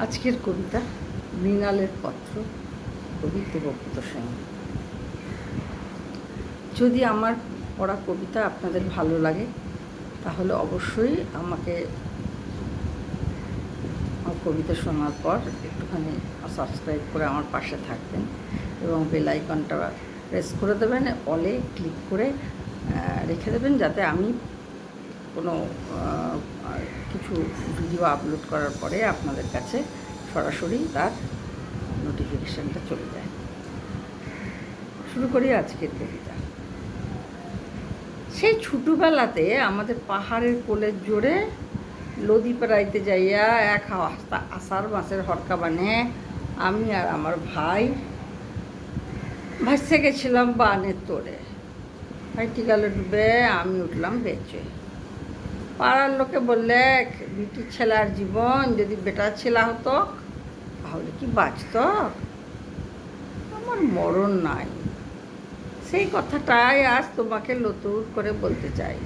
আজকের কবিতা মৃণালের পত্র, কবি দেবব্রত সেন। যদি আমার পড়া কবিতা আপনাদের ভালো লাগে তাহলে অবশ্যই আমাকে আমার কবিতা শোনার পর একটুখানি সাবস্ক্রাইব করে আমার পাশে থাকবেন এবং বেল আইকনটা প্রেস করে দেবেন, অলে ক্লিক করে রেখে দেবেন, যাতে আমি কোনো কিছু ভিডিও আপলোড করার পরে আপনাদের কাছে সরাসরি তার নোটিফিকেশানটা চলে যায়। শুরু করি আজকের কবিতা। সেই ছোটোবেলাতে আমাদের পাহাড়ের কোলের জোরে লদি পেরাইতে যাইয়া এক আষাঢ় মাসের হরকা বানে আমি আর আমার ভাই ভাসতে গেছিলাম বানের তোড়ে। ভাই টিকালে ডুবে, আমি উঠলাম বেঁচে। পাড়ার লোকে বললে, বিটির ছেলার জীবন যদি বেটার ছেলা হতো তাহলে কি বাঁচত? আমার মরণ নাই। সেই কথাটাই আজ তোমাকে নতুন করে বলতে চাই।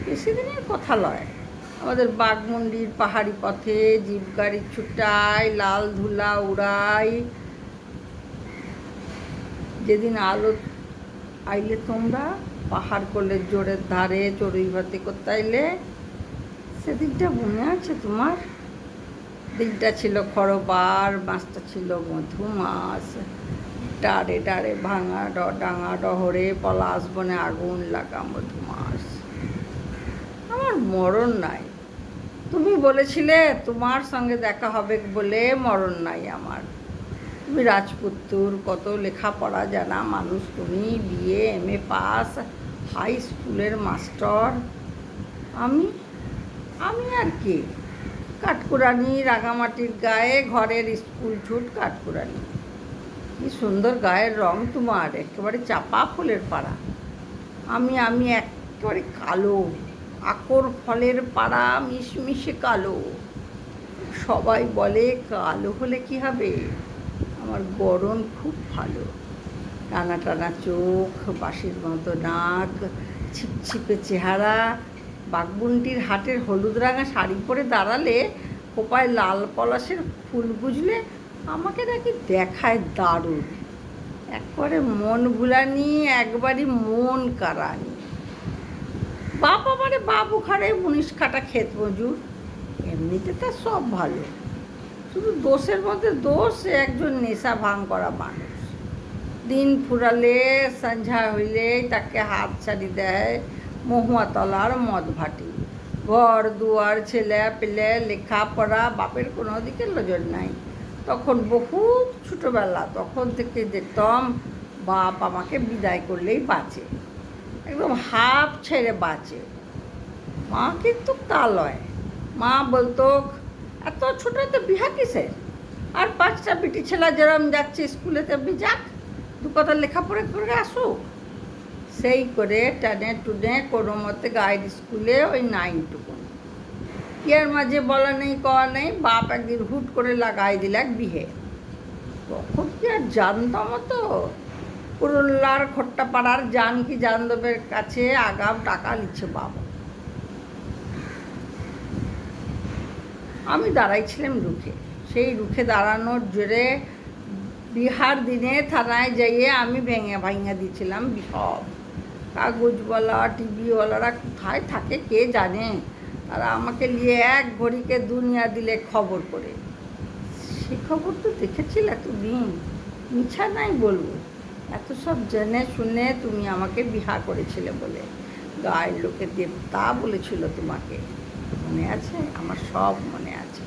বেশি দিনের কথা নয়, আমাদের বাঘমুন্ডির পাহাড়ি পথে জিপ গাড়ি ছুটাই, লাল ধুলা উড়াই। যেদিন আলো আইলে তোমরা পাহাড় কোলের জোরের ধারে চড়ুই ভাতি করতে আইলে, সেদিনটা মনে আছে তোমার? দিনটা ছিল খরবার, মাছটা ছিল মধু মাছ। ডারে ডারে ভাঙা ডাঙা ডহরে পলাশ বনে আগুন লাগা মধু মাছ। আমার মরণ নাই। তুমি বলেছিলে তোমার সঙ্গে দেখা হবে বলে মরণ নাই আমার। তুমি রাজপুত্তুর, কত লেখাপড়া জানা মানুষ তুমি, বিএ এমএ পাস, হাই স্কুলের মাস্টার। আমি আমি আর কি? কাঠকুরানি, রাঙামাটির গায়ে ঘরের স্কুল ছুট কাঠকুরানি। কি সুন্দর গায়ের রং তোমার, একেবারে চাপা ফুলের পাড়া। আমি একেবারে কালো, আকর ফলের পাড়া, মিশমিশে কালো। সবাই বলে কালো হলে কি হবে, আমার গড়ন খুব ভালো। টানা টানা চোখ, বাঁশির মতো নাক, ছিপছিপে চেহারা। বাঘবুন্ডির হাটের হলুদ রাঙা শাড়ি পরে দাঁড়ালে, খোপায় লাল পলাশের ফুল গুজলে আমাকে নাকি দেখায় দারুণ। একবারে মন ভুলানি, একবারই মন কারানি। বাপ আমারে বাবু খাড়ে মুনিশ খাটা ক্ষেত মজুর। এমনিতে তার সব ভালো, শুধু দোষের মধ্যে দোষ, সে একজন নেশা ভাঙ করা মানুষ। দিন ফুরালে, সন্ধ্যা হইলেই তাকে হাত ছাড়ি দেয় মহুয়াতলার মদ ভাটি। ঘর দুয়ার, ছেলে পেলে, লেখাপড়া, বাপের কোনো দিকে নজর নাই। তখন বহুত ছোটোবেলা, তখন থেকে দেখতাম বাপ আমাকে বিদায় করলেই বাঁচে, একদম হাফ ছেড়ে বাঁচে। মা কিন্তু তা লয়। মা বলতো, এত ছোটোতে বিহা কিসের? আর 5টা বিটি ছেলা যেরম যাচ্ছে স্কুলে তেমনি যাক, দু কথা লেখাপড়া করে আসুক। সেই করে টানে টুনে কোনো মতে গাইড স্কুলে ওই 9টুকুন। ইয়ার মাঝে বলা নেই কওয়া নেই, বাপ একদিন হুট করে লাগাই দিলাক বিহে। তখন কি আর জানতাম? তো পুরুল্লার খট্টাপাড়ার জানকি জানদেবের কাছে আগাম টাকা নিচ্ছে বাবা। আমি দাঁড়াইছিলাম রুখে। সেই রুখে দাঁড়ানোর জোরে বিহার দিনে থানায় যাইয়ে আমি ভেঙে দিয়েছিলাম সব। কাগজওয়ালা, টিভিওয়ালারা কোথায় থাকে কে জানে, তারা আমাকে নিয়ে এক ঘড়িকে দুনিয়া দিলে খবর করে। সে খবর তো দেখেছিলে তুমি, মিছা নাই বলবো। এত সব জেনে শুনে তুমি আমাকে বিহা করেছিলে বলে গায়ের লোকে দেবতা বলেছিল তোমাকে, মনে আছে? আমার সব মনে আছে।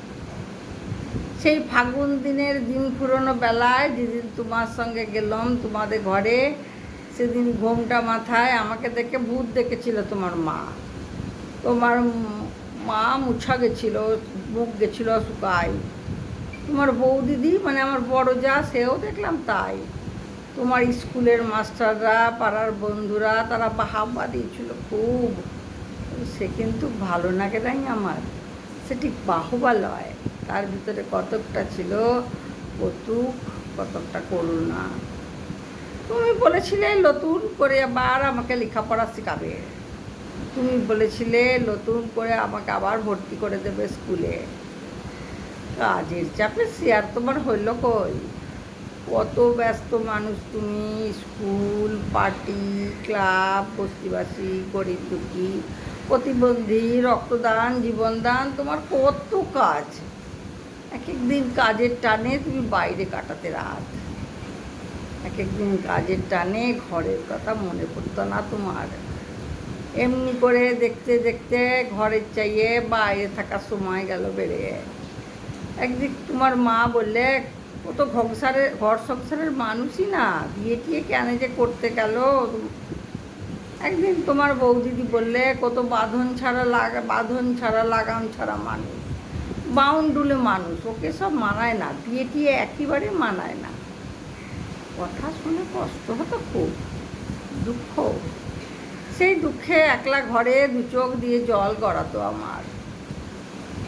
সেই ফাগুন দিনের দিন ফুরোনো বেলায় যেদিন তোমার সঙ্গে গেলাম তোমাদের ঘরে, সেদিন ঘোমটা মাথায় আমাকে দেখে ভূত দেখেছিল তোমার মা। তোমার মা মুছা গেছিল, মুখ গেছিল শুকাই। তোমার বৌদিদি মানে আমার বড় যা, সেও দেখলাম তাই। তোমার স্কুলের মাস্টাররা, পাড়ার বন্ধুরা, তারা বাহাবা দিয়েছিল খুব। সে কিন্তু ভালো লাগে নাই আমার, সে ঠিক বাহবা লয়। তার ভিতরে কতকটা ছিল কৌতুক, কতকটা করুণা। তুমি বলেছিলে নতুন করে আবার আমাকে লেখাপড়া শেখাবে। তুমি বলেছিলে নতুন করে আমাকে আবার ভর্তি করে দেবে স্কুলে। কাজের চাপে শেয়ার তোমার হইল কই? কত ব্যস্ত মানুষ তুমি, স্কুল, পার্টি, ক্লাব, বস্তিবাসী, গরিব দুঃখী, প্রতিবন্ধী, রক্তদান, জীবনদান, তোমার কত কাজ। এক একদিন কাজের টানে তুমি বাইরে কাটাতে রাত, এক একদিন কাজের টানে ঘরের কথা মনে পড়তো না তোমার। এমনি করে দেখতে দেখতে ঘরের চাইয়ে বাইরে থাকার সময় গেল বেড়ে। একদিন তোমার মা বললে ও তো ঘর সংসারের মানুষই না, বিয়ে টিয়ে কেন যে করতে গেল। একদিন তোমার বৌদিদি বললে কত বাঁধন ছাড়া লাগাম ছাড়া মানুষ, বাউন্ডুলে মানুষ, ওকে সব মানায় না, বিয়ে টিয়ে একেবারে মানায় না। কথা শুনে কষ্ট হতো, খুব দুঃখ। সেই দুঃখে একলা ঘরে দু চোখ দিয়ে জল গড়াতো আমার।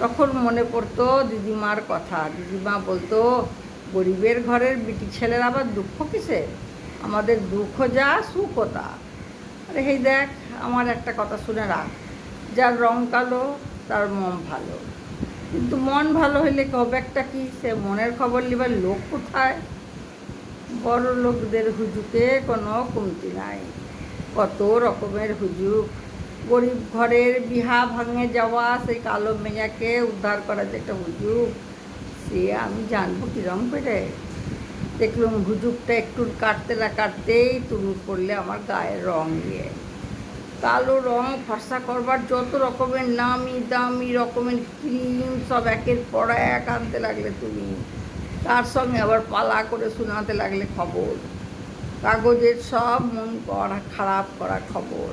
তখন মনে পড়তো দিদিমার কথা। দিদিমা বলতো, গরিবের ঘরের বিটি ছেলের আবার দুঃখ কিসে, আমাদের দুঃখ যা সুখ তা। আরে হেই দেখ, আমার একটা কথা শুনে রাখ, যার রং কালো তার মন ভালো, কিন্তু মন ভালো হইলে হবে একটা কি, সে মনের খবর লিবার লোক কোথায়? বড় লোকদের হুজুকে কোনো কমতি নাই, কত রকমের হুজুক। গরিব ঘরের বিহা ভাঙে যাওয়া সেই কালো মেয়াকে উদ্ধার করা যে একটা হুজুক, সে আমি জানবো কিরম করে? দেখলুম হুজুকটা একটু কাটতেই তুলু পড়লে আমার গায়ের রং দিয়ে। কালো রং ফর্সা করবার যত রকমের নামি দামি রকমের ক্রিম সব একের পর এক আনতে লাগলে তুমি। তার সঙ্গে আবার পালা করে শোনাতে লাগলে খবর, কাগজের সব মন খারাপ করা খবর।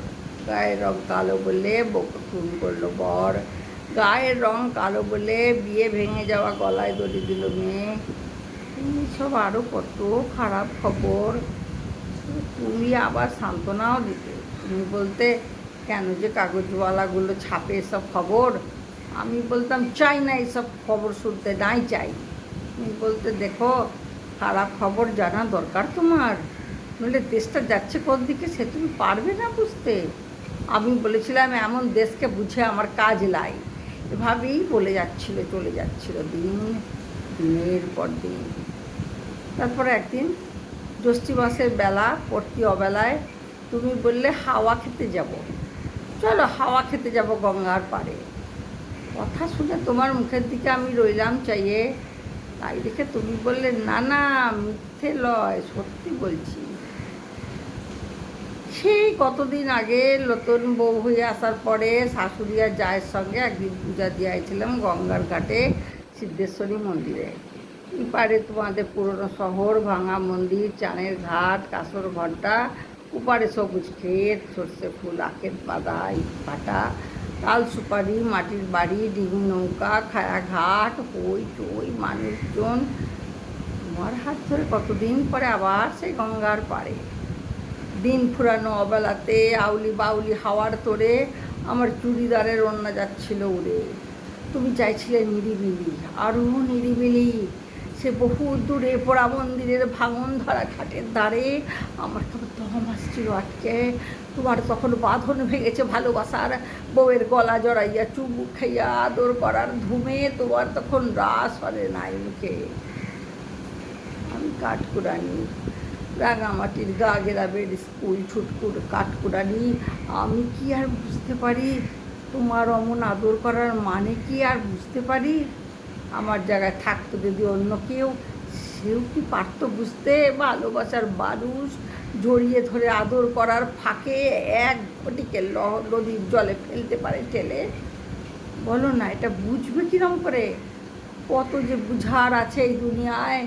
গায়ের রং কালো বলে বউকে খুন করলো বর, গায়ের রং কালো বলে বিয়ে ভেঙে যাওয়া গলায় দড়ি দিল মেয়ে, এইসব আরও কত খারাপ খবর। তুমি আবার সান্ত্বনাও দিতে, তুমি বলতে কেন যে কাগজওয়ালাগুলো ছাপে এসব খবর। আমি বলতাম চাই না এইসব খবর শুনতে, নাই চাই। তুমি বলতে দেখো, খারাপ খবর জানা দরকার তোমার, নইলে দেশটা যাচ্ছে কোন দিকে সে তুমি পারবে না বুঝতে। আমি বলেছিলাম এমন দেশকে বুঝে আমার কাজ লাই। এভাবেই চলে যাচ্ছিল দিনের পর দিন। তারপরে একদিন জ্যৈষ্ঠী মাসের বেলা পড়তি অবেলায় তুমি বললে হাওয়া খেতে যাব, চলো হাওয়া খেতে যাব গঙ্গার পাড়ে। কথা শুনে তোমার মুখের দিকে আমি রইলাম চাইয়ে, তাই দেখে তুমি বললে না না, মিথ্যে লয়, সত্যি বলছি। সেই কতদিন আগে নতুন বউ হয়ে আসার পরে শাশুড়ি আর জায়ের সঙ্গে একদিন পূজা দিয়েছিলাম গঙ্গার ঘাটে সিদ্ধেশ্বরী মন্দিরে। এপারে তোমাদের পুরনো শহর, ভাঙা মন্দির, চানের ঘাট, কাঁসর ঘণ্টা, ওপারে সবুজ ক্ষেত, সর্ষে ফুল, আখের পাতা, ইট ভাটা, তাল সুপারি, মাটির বাড়ি, ডিঙি নৌকা, খায়া ঘাট, হই টই, মানুষজন। তোমার হাত ধরে কতদিন পরে আবার সেই গঙ্গার পাড়ে। দিন ফুরানো অবেলাতে আউলি বাউলি হাওয়ার তোড়ে আমার চুড়িদারের ওড়না যাচ্ছিল উড়ে। তুমি চাইছিলে নিরিবিলি, আরও নিরিবিলি, সে বহু দূরে পোড়া মন্দিরের ভাঙন ধরা ঘাটের ধারে। আমার তখন দম আসছিল আটকে। তোমার তখন বাঁধন ভেঙেছে ভালোবাসার, বউয়ের গলা জড়াইয়া চুমুক খাইয়া আদর করার ধুমে তোমার তখন রাস হরে নাই মুখে। আমি কাঠকুড়ানি, রাঙামাটির গা গেরাবের স্কুল ছুটকুর কাঠকুড়ানি, আমি কি আর বুঝতে পারি তোমার অমন আদর করার মানে কি আর বুঝতে পারি? আমার জায়গায় থাকতো যদি অন্য কেউ, সেও কি পারতো বুঝতে? ভালোবাসার মানুষ জড়িয়ে ধরে আদর করার ফাঁকে এক ঘটিকে নদীর জলে ফেলতে পারে ঠেলে? বলো না, এটা বুঝবে কিরম করে? কত যে বুঝার আছে এই দুনিয়ায়।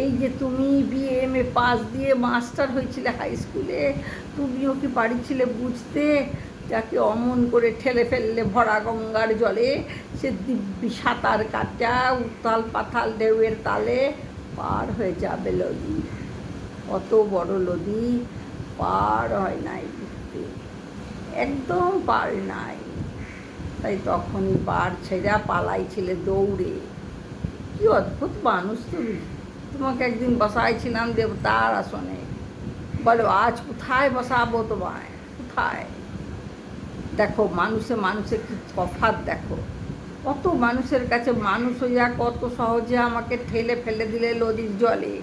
এই যে তুমি BA পাস দিয়ে মাস্টার হয়েছিলে হাই স্কুলে, তুমিও কি বাড়ি ছিলে বুঝতে যাকে অমন করে ঠেলে ফেললে ভরা গঙ্গার জলে, সে দিব্যি সাঁতার কাটা উত্তাল পাতাল ঢেউয়ের তালে পার হয়ে যাবে নদী। অত বড় নদী পার হয় নাই বুঝতে, একদম পার নাই। তাই তখনই পার ছেড়া পালাইছিলে দৌড়ে। কি অদ্ভুত মানুষ তুমি। তোমাকে একদিন বসাইছিলাম দেবতার আসনে, বলো আজ কোথায় বসাবো তোমায়, কোথায়? দেখো মানুষে কি তফাৎ দেখো। কত মানুষের কাছে মানুষ হইয়া কত সহজে আমাকে ঠেলে ফেলে দিলে নদীর জলে,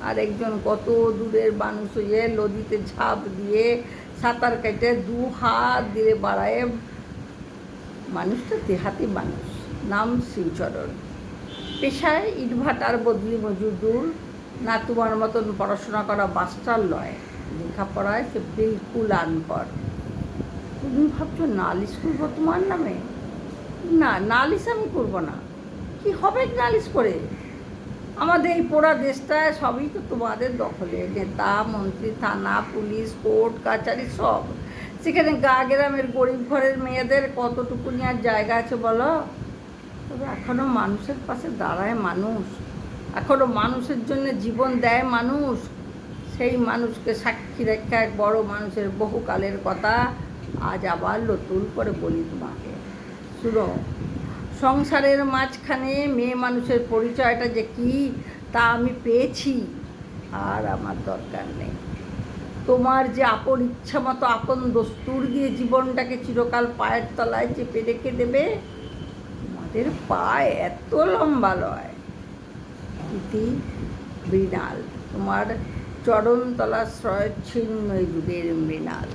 আর একজন কত দূরের মানুষ হইয়ে নদীতে ঝাঁপ দিয়ে সাঁতার কেটে 2 হাত দিয়ে বাড়ায়। মানুষটা দেহাতি মানুষ, নাম শিবচরণ। পেশায় ইটভাটার বদলি মজুদুর, না তোমার মতন পড়াশোনা করা মাস্টার লয়, লেখাপড়ায় সে বিলকুল আনপড়। তুমি ভাবছো নালিশ করবো তোমার নামে? না, নালিশ আমি করবো না। কি হবে নালিশ করে? আমাদের এই পোড়া দেশটায় সবই তো তোমাদের দখলে, নেতা মন্ত্রী, থানা, পুলিশ, কোর্ট কাচারি সব। সেখানে গ্রামের গরিব ঘরের মেয়েদের কতটুকুনি আর জায়গা আছে বলো? তবে এখনও মানুষের পাশে দাঁড়ায় মানুষ, এখনও মানুষের জন্য জীবন দেয় মানুষ। সেই মানুষকে সাক্ষী রেখে এক বড় মানুষের বহুকালের কথা আজ আবার নতুন করে বলি তোমাকে। শুনো, সংসারের মাঝখানে মেয়ে মানুষের পরিচয়টা যে কী তা আমি পেয়েছি, আর আমার দরকার নেই। তোমার যে আপন ইচ্ছা মতো আপন দস্তুর দিয়ে জীবনটাকে চিরকাল পায়ের তলায় চেপে রেখে দেবে, তোমাদের পা এত লম্বা লয়। ইতি মৃণাল, তোমার চরণতলাশ্রয় ছিন্ন যুগের মৃণাল।